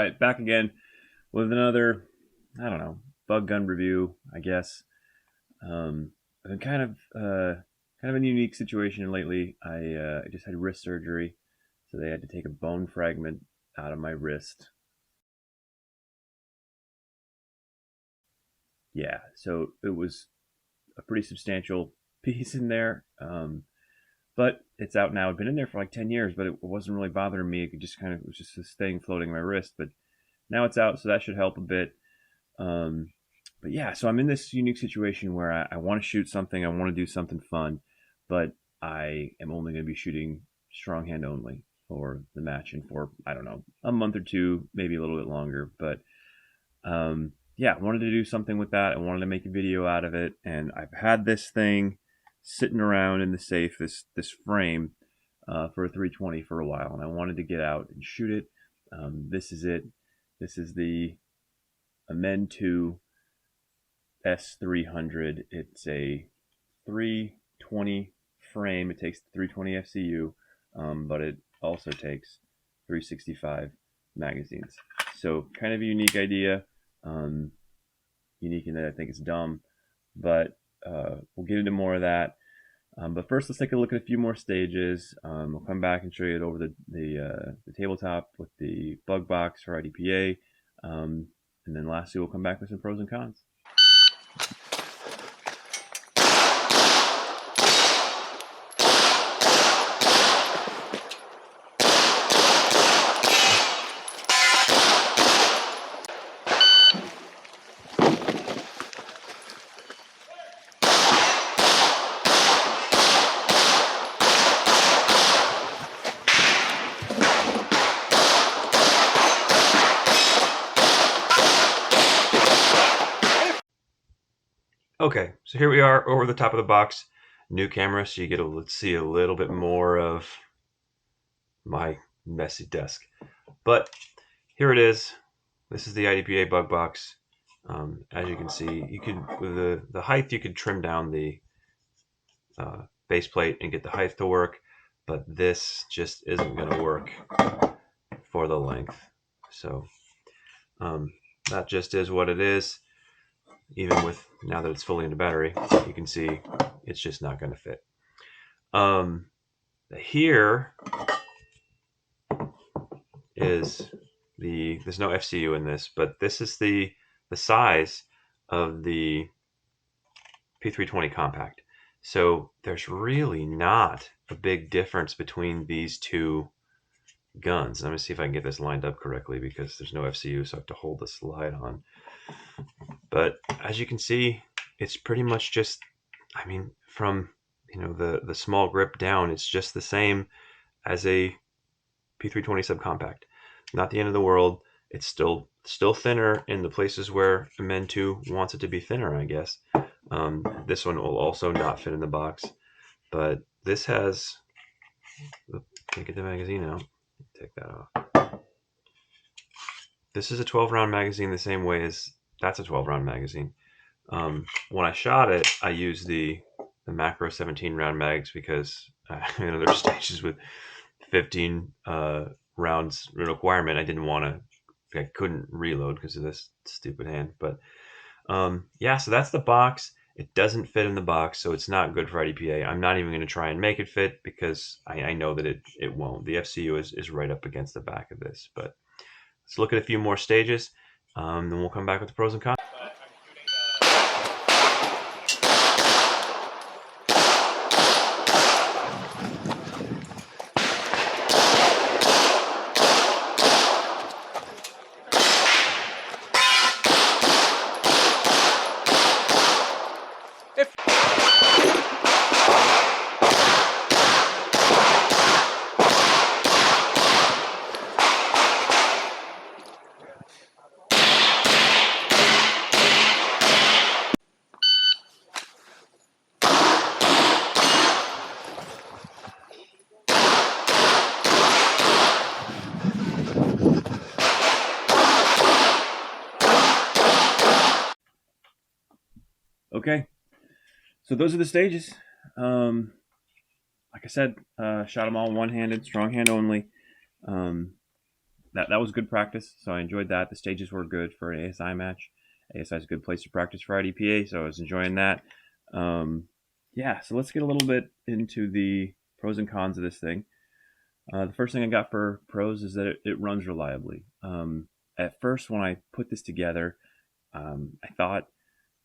right, back again with another, I don't know, bug gun review, I guess. I've been kind of a unique situation lately. I just had wrist surgery, so they had to take a bone fragment out of my wrist. Yeah, so it was a pretty substantial piece in there. But it's out now. It'd been in there for like 10 years, but it wasn't really bothering me. It just kind of was just this thing floating in my wrist. But now it's out, so that should help a bit. Um, but yeah, so I'm in this unique situation where I want to shoot something, I want to do something fun, but I am only going to be shooting strong hand only for the match and for, I don't know, a month or two, maybe a little bit longer. But yeah, I wanted to do something with that. I wanted to make a video out of it, and I've had this thing sitting around in the safe, this frame for a 320 for a while, and I wanted to get out and shoot it. This is it. This is the Amend 2 S300. It's a 320 frame. It takes 320 FCU, but it also takes 365 magazines. So kind of a unique idea. Unique in that I think it's dumb, but we'll get into more of that. But first, let's take a look at a few more stages. We'll come back and show you it over the tabletop with the bug box for IDPA. And then lastly, we'll come back with some pros and cons. Okay, so here we are over the top of the box. New camera, so you get to see a little bit more of my messy desk. But here it is. This is the IDPA bug box. As you can see, you could with the height, you could trim down the base plate and get the height to work, but this just isn't going to work for the length. So that just is what it is. Even with, now that it's fully into battery, you can see it's just not going to fit. Here is there's no FCU in this, but this is the size of the P320 compact. So there's really not a big difference between these two guns. Let me see if I can get this lined up correctly because there's no FCU, so I have to hold the slide on. But as you can see, it's pretty much just, I mean, from the small grip down, it's just the same as a P320 subcompact. Not the end of the world. It's still thinner in the places where Amend 2 wants it to be thinner, I guess. This one will also not fit in the box, but this has, can't get the magazine out. Take that off. This is a 12-round magazine the same way as that's a 12-round magazine. When I shot it, I used the macro 17-round mags because there's stages with 15 rounds requirement. I couldn't reload because of this stupid hand. But yeah, so that's the box. It doesn't fit in the box, so it's not good for IDPA. I'm not even going to try and make it fit because I know that it won't. The FCU is right up against the back of this. But let's look at a few more stages, then we'll come back with the pros and cons. Okay, so those are the stages. Like I said, shot them all one-handed, strong hand only. that was good practice. So I enjoyed that. The stages were good for an ASI match. ASI is a good place to practice for IDPA, so I was enjoying that. Yeah, so let's get a little bit into the pros and cons of this thing. The first thing I got for pros is that it runs reliably. At first, when I put this together, I thought,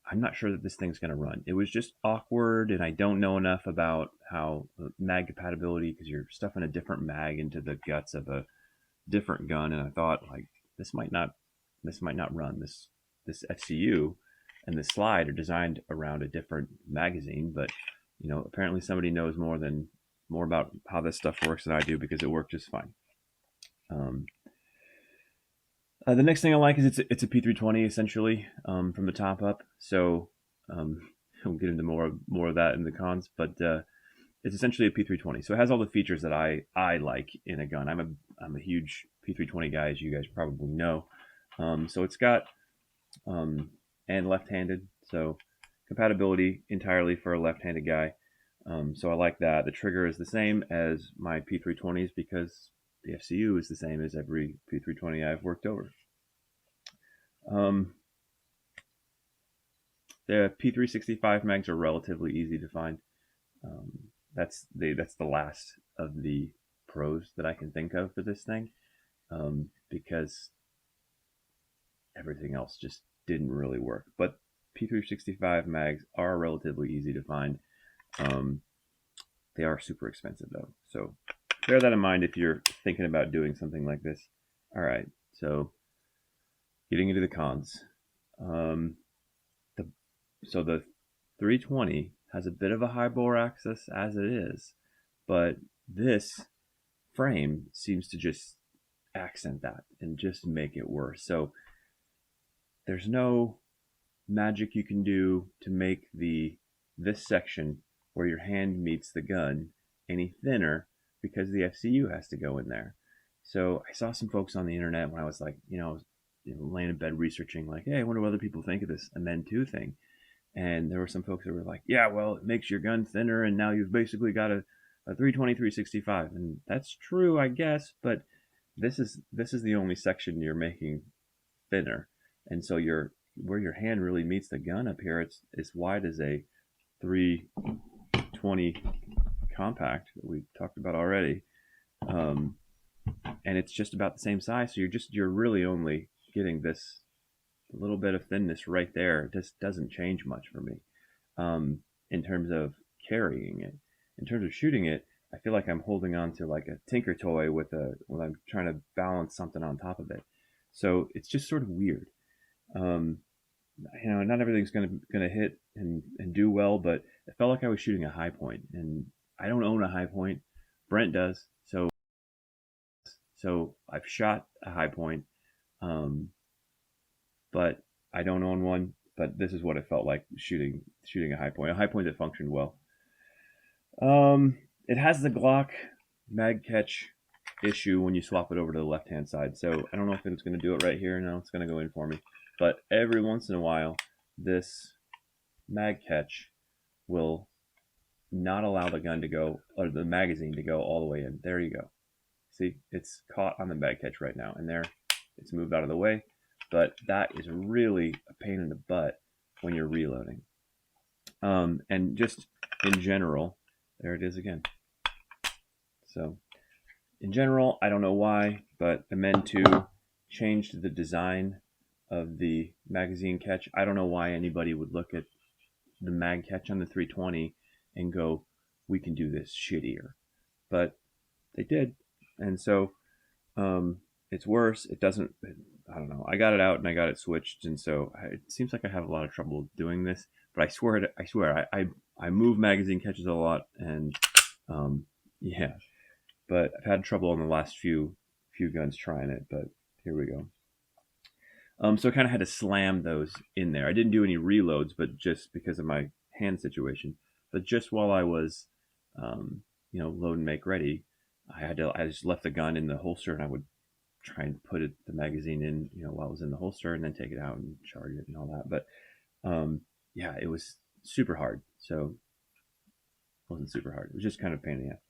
I'm not sure that this thing's going to run. It was just awkward, and I don't know enough about how mag compatibility, because you're stuffing a different mag into the guts of a different gun, and I thought, like, this might not run. This FCU and this slide are designed around a different magazine, but apparently somebody knows more about how this stuff works than I do, because it worked just fine. The next thing I like is it's a P320 essentially, from the top up. So we'll get into more of that in the cons, but it's essentially a P320. So it has all the features that I like in a gun. I'm a huge P320 guy, as you guys probably know. So it's got and left-handed, so compatibility entirely for a left-handed guy. So I like that. The trigger is the same as my P320s because the FCU is the same as every P320 I've worked over. The P365 mags are relatively easy to find. That's the last of the pros that I can think of for this thing, because everything else just didn't really work. But P365 mags are relatively easy to find. They are super expensive though, so bear that in mind if you're thinking about doing something like this. All right, so getting into the cons. So the 320 has a bit of a high bore axis as it is, but this frame seems to just accent that and just make it worse. So there's no magic you can do to make this section where your hand meets the gun any thinner, because the FCU has to go in there. So I saw some folks on the internet when I was like, laying in bed researching, like, hey, I wonder what other people think of this Men 2 thing. And there were some folks that were like, yeah, well, it makes your gun thinner, and now you've basically got a 320, 365. And that's true, I guess, but this is the only section you're making thinner. And so where your hand really meets the gun up here, it's as wide as a 320 compact that we talked about already. And it's just about the same size. So you're really only getting this little bit of thinness right there. It just doesn't change much for me in terms of carrying it. In terms of shooting it, I feel like I'm holding on to like a Tinker toy when I'm trying to balance something on top of it. So it's just sort of weird. Not everything's gonna hit and do well, but it felt like I was shooting a high point, and I don't own a high point. Brent does, so I've shot a high point, but I don't own one. But this is what it felt like shooting a high point that functioned well. It has the Glock mag catch issue when you swap it over to the left hand side. So I don't know if it's going to do it right here. No, it's going to go in for me. But every once in a while, this mag catch will not allow the gun to go, or the magazine to go all the way in. There you go. See, it's caught on the mag catch right now, and there, it's moved out of the way. But that is really a pain in the butt when you're reloading. And just in general, there it is again. So in general, I don't know why, but the Men 2 changed the design of the magazine catch. I don't know why anybody would look at the mag catch on the 320 and go, we can do this shittier. But they did. And so it's worse. It doesn't, I don't know. I got it out and I got it switched. And so it seems like I have a lot of trouble doing this. But I swear, I move magazine catches a lot. And yeah. But I've had trouble in the last few guns trying it. But here we go. So I kind of had to slam those in there. I didn't do any reloads, but just because of my hand situation. But just while I was, load and make ready, I just left the gun in the holster, and I would try and put the magazine in, while it was in the holster, and then take it out and charge it and all that. But yeah, it was super hard. So it wasn't super hard. It was just kind of a pain in the ass.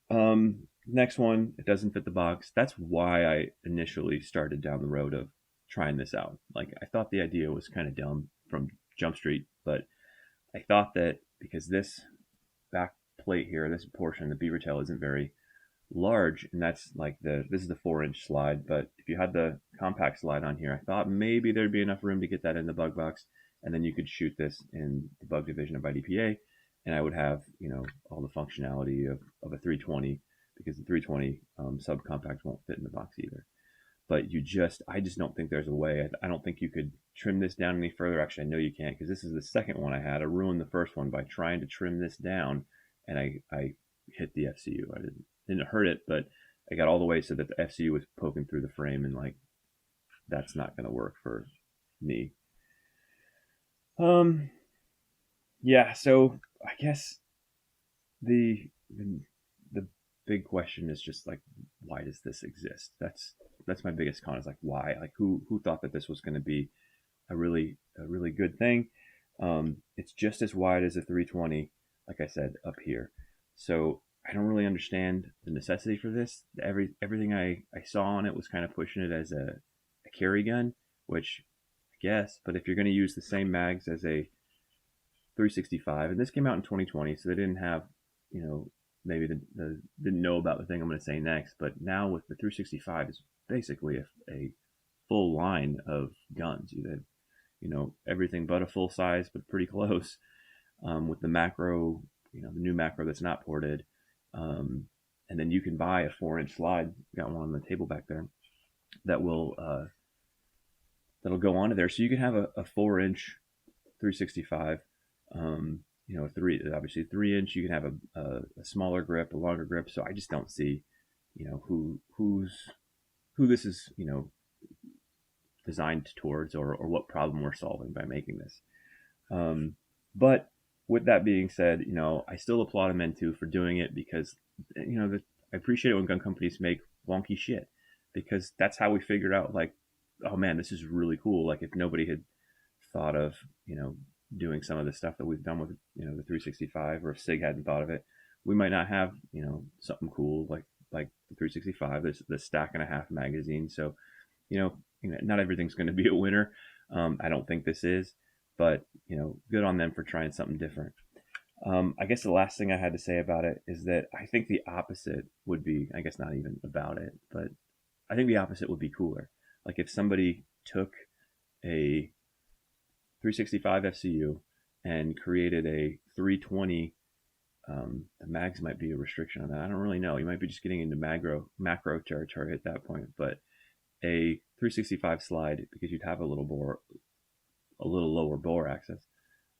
Next one, it doesn't fit the box. That's why I initially started down the road of trying this out. Like, I thought the idea was kind of dumb from Jump Street, but I thought that because this back plate here, this portion, the beaver tail isn't very large, and that's like this is the 4-inch slide. But if you had the compact slide on here, I thought maybe there'd be enough room to get that in the bug box, and then you could shoot this in the bug division of IDPA, and I would have all the functionality of a 320, because the 320 subcompact won't fit in the box either. But I just don't think there's a way. I don't think you could trim this down any further. Actually, I know you can't, because this is the second one I had. I ruined the first one by trying to trim this down, and I hit the FCU. I didn't hurt it, but I got all the way so that the FCU was poking through the frame, and like, that's not going to work for me. Yeah, so I guess the big question is just like, why does this exist? That's my biggest con, is like, why? Like, who thought that this was going to be a really good thing? It's just as wide as a 320, like I said, up here. So I don't really understand the necessity for this. Everything I saw on it was kind of pushing it as a carry gun, which I guess, but if you're going to use the same mags as a 365, and this came out in 2020, so they didn't have, maybe didn't know about the thing I'm going to say next, but now with the 365 is basically a full line of guns. You have, everything but a full size, but pretty close, with the macro, the new macro that's not ported. And then you can buy a 4-inch slide. Got one on the table back there that that'll go onto there. So you can have a 4-inch 365. Obviously 3-inch. You can have a smaller grip, a longer grip. So I just don't see, who this is, designed towards, or what problem we're solving by making this. But with that being said, I still applaud Amentu for doing it, because, I appreciate it when gun companies make wonky shit, because that's how we figured out, like, oh man, this is really cool. Like, if nobody had thought of, doing some of the stuff that we've done with, the 365, or if SIG hadn't thought of it, we might not have, something cool like the 365. There's the stack and a half magazine. So, not everything's going to be a winner. I don't think this is, but, good on them for trying something different. I guess the last thing I had to say about it is that I think the opposite would be, I guess not even about it, but I think the opposite would be cooler. Like, if somebody took a 365 FCU and created a 320, the mags might be a restriction on that. I don't really know. You might be just getting into macro territory at that point, but a 365 slide, because you'd have a little lower bore access,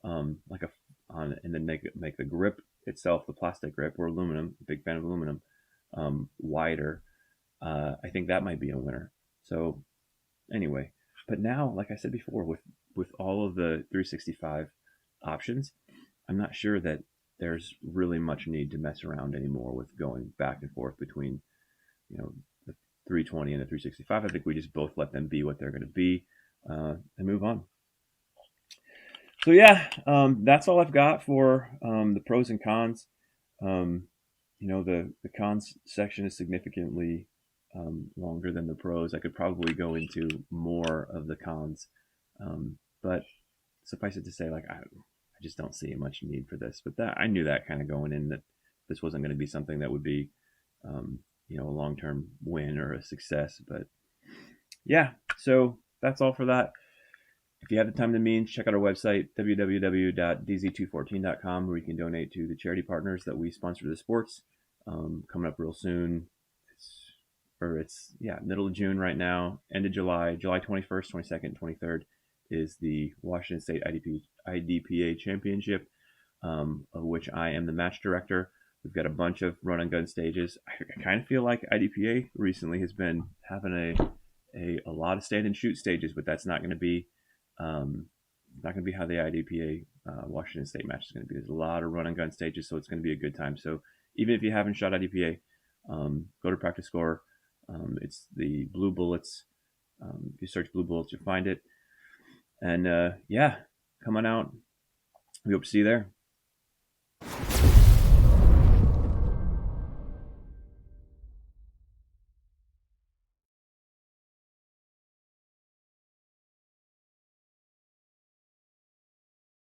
and then make the grip itself, the plastic grip or aluminum. Big fan of aluminum. Wider. I think that might be a winner. So anyway, but now, like I said before, with all of the 365 options, I'm not sure that there's really much need to mess around anymore with going back and forth between, the 320 and the 365. I think we just both let them be what they're going to be, and move on. So yeah, that's all I've got for the pros and cons. The cons section is significantly longer than the pros. I could probably go into more of the cons, but suffice it to say, like, I just don't see much need for this. But I knew that kind of going in, that this wasn't going to be something that would be, a long-term win or a success. But yeah, so that's all for that. If you have the time and the means, check out our website, www.dz214.com, where you can donate to the charity partners that we sponsor the sports. Coming up real soon. It's middle of June right now. End of July 21st, 22nd, 23rd is the Washington State IDPA Championship, of which I am the match director. We've got a bunch of run and gun stages. I kind of feel like IDPA recently has been having a lot of stand and shoot stages, but that's not going to be how the IDPA Washington State match is going to be. There's a lot of run and gun stages, so it's going to be a good time. So even if you haven't shot IDPA, go to Practice Score. It's the Blue Bullets. If you search Blue Bullets, you'll find it. And come on out. We hope to see you there.